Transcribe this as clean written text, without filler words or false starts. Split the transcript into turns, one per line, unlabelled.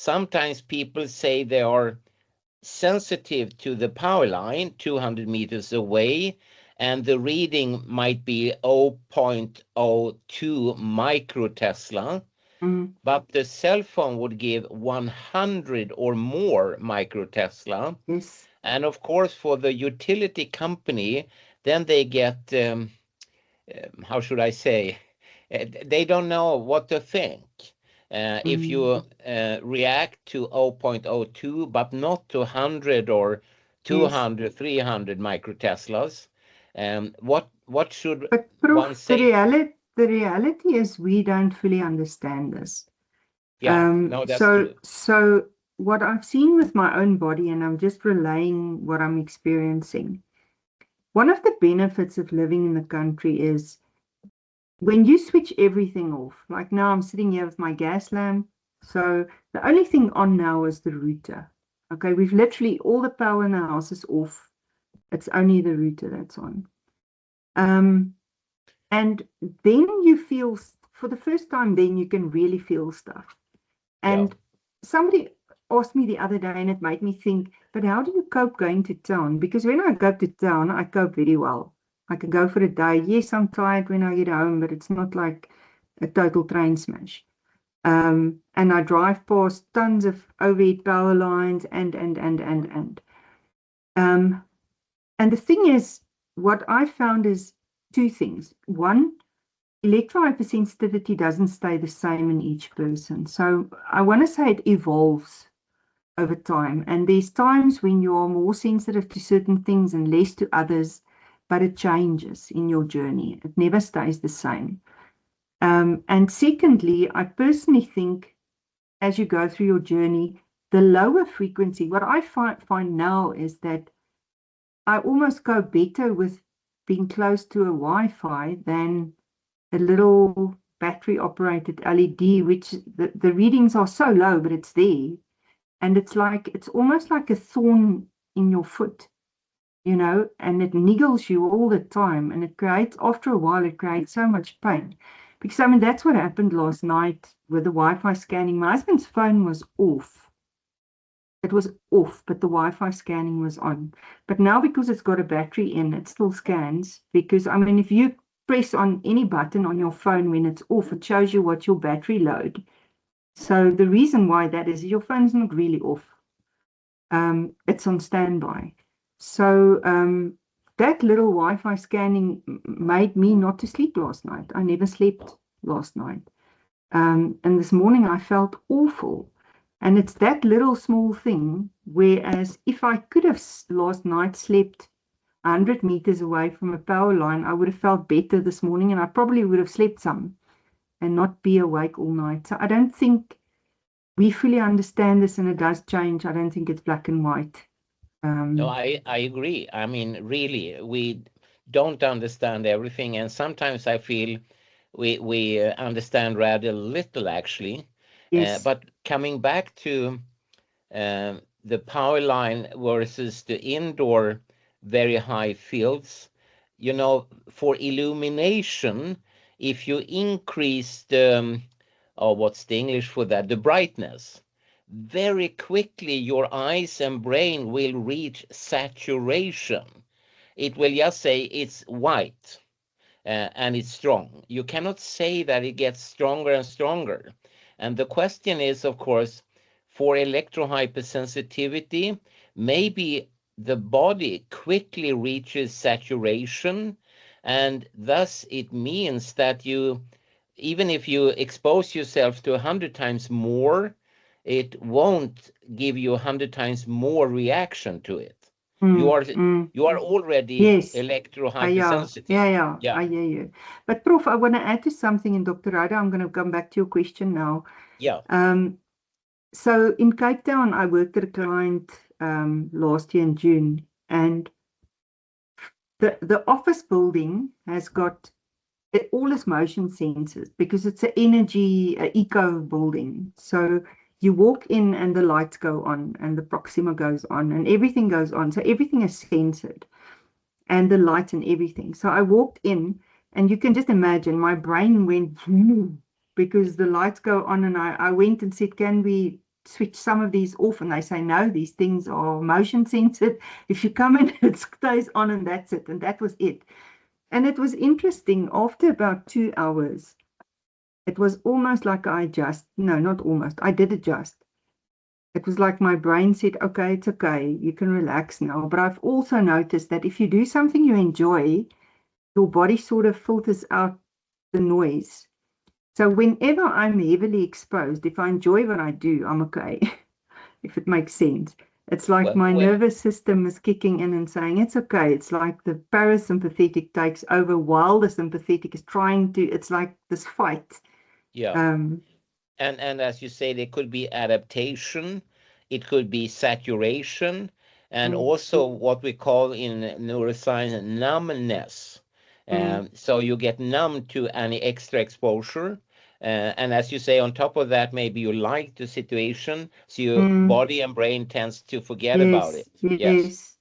sometimes people say they are sensitive to the power line 200 meters away, and the reading might be 0.02 microtesla, but the cell phone would give 100 or more microtesla.
Yes.
And of course, for the utility company, then they get, how should I say, they don't know what to think. If you react to 0.02, but not to 100 or 200, yes, 300 microteslas, what should
but
one say?
The reality is we don't fully understand this.
Yeah, no, that's true.
So what I've seen with my own body, and I'm just relaying what I'm experiencing. One of the benefits of living in the country is when you switch everything off, like now I'm sitting here with my gas lamp. So the only thing on now is the router. Okay, we've literally, all the power in the house is off. It's only the router that's on. And then you feel, for the first time, then you can really feel stuff. And somebody asked me the other day, and it made me think, but how do you cope going to town? Because when I go to town, I cope very well. I can go for a day. Yes, I'm tired when I get home, but it's not like a total train smash. And I drive past tons of overhead power lines and the thing is, what I found is two things. One, electro-hypersensitivity doesn't stay the same in each person. So I want to say it evolves over time. And there's times when you're more sensitive to certain things and less to others, but it changes in your journey. It never stays the same. And secondly, I personally think as you go through your journey, the lower frequency, what I find now is that I almost go better with being close to a Wi-Fi than a little battery operated LED, which the readings are so low, but it's there. And it's almost like a thorn in your foot, you know, and it niggles you all the time. And it creates, after a while, it creates so much pain. Because, I mean, that's what happened last night with the Wi-Fi scanning. My husband's phone was off. It was off, but the Wi-Fi scanning was on. But now, because it's got a battery in, it still scans. Because, I mean, if you press on any button on your phone when it's off, it shows you what your battery load. So the reason why that is your phone's not really off. It's on standby. So that little Wi-Fi scanning made me not to sleep last night. I never slept last night. And this morning I felt awful. And it's that little small thing, whereas if I could have last night slept 100 meters away from a power line, I would have felt better this morning, and I probably would have slept some and not be awake all night. So I don't think we fully understand this, and it does change. I don't think it's black and white.
No, I agree. I mean, really, we don't understand everything, and sometimes I feel we understand rather little, actually.
Yes.
But coming back to the power line versus the indoor very high fields, you know, for illumination, if you increase the, what's the English for that? The brightness. Very quickly, your eyes and brain will reach saturation. It will just say it's white and it's strong. You cannot say that it gets stronger and stronger. And the question is, of course, for electrohypersensitivity, maybe the body quickly reaches saturation, and thus it means that you, even if you expose yourself to 100 times more, it won't give you 100 times more reaction to it. You are already, yes, electrohypersensitive.
Yeah, I hear you. But Prof, I want to add to something, and Dr. Rada, I'm going to come back to your question now.
Yeah.
So in Cape Town, I worked at a client last year in June, and the office building has got all its motion sensors because it's an energy eco building. So you walk in and the lights go on and the Proxima goes on and everything goes on. So everything is censored, and the lights and everything. So I walked in, and you can just imagine my brain went because the lights go on, and I went and said, can we switch some of these off, and they say no, these things are motion censored. If you come in, it stays on, and that's it. And that was it. And it was interesting. After about 2 hours, it was almost like no, not almost, I did adjust. It was like my brain said, okay, it's okay, you can relax now. But I've also noticed that if you do something you enjoy, your body sort of filters out the noise. So whenever I'm heavily exposed, if I enjoy what I do, I'm okay, if it makes sense. It's like my
Well,
nervous system is kicking in and saying, it's okay. It's like the parasympathetic takes over while the sympathetic is trying to, it's like this fight.
yeah.
Um,
And as you say, there could be adaptation, it could be saturation, and
mm,
also what we call in neuroscience numbness.
mm,
So you get numb to any extra exposure. And as you say, on top of that, maybe you like the situation, so your
mm,
body and brain tends to forget about
yes,
it.
yes,
Yes.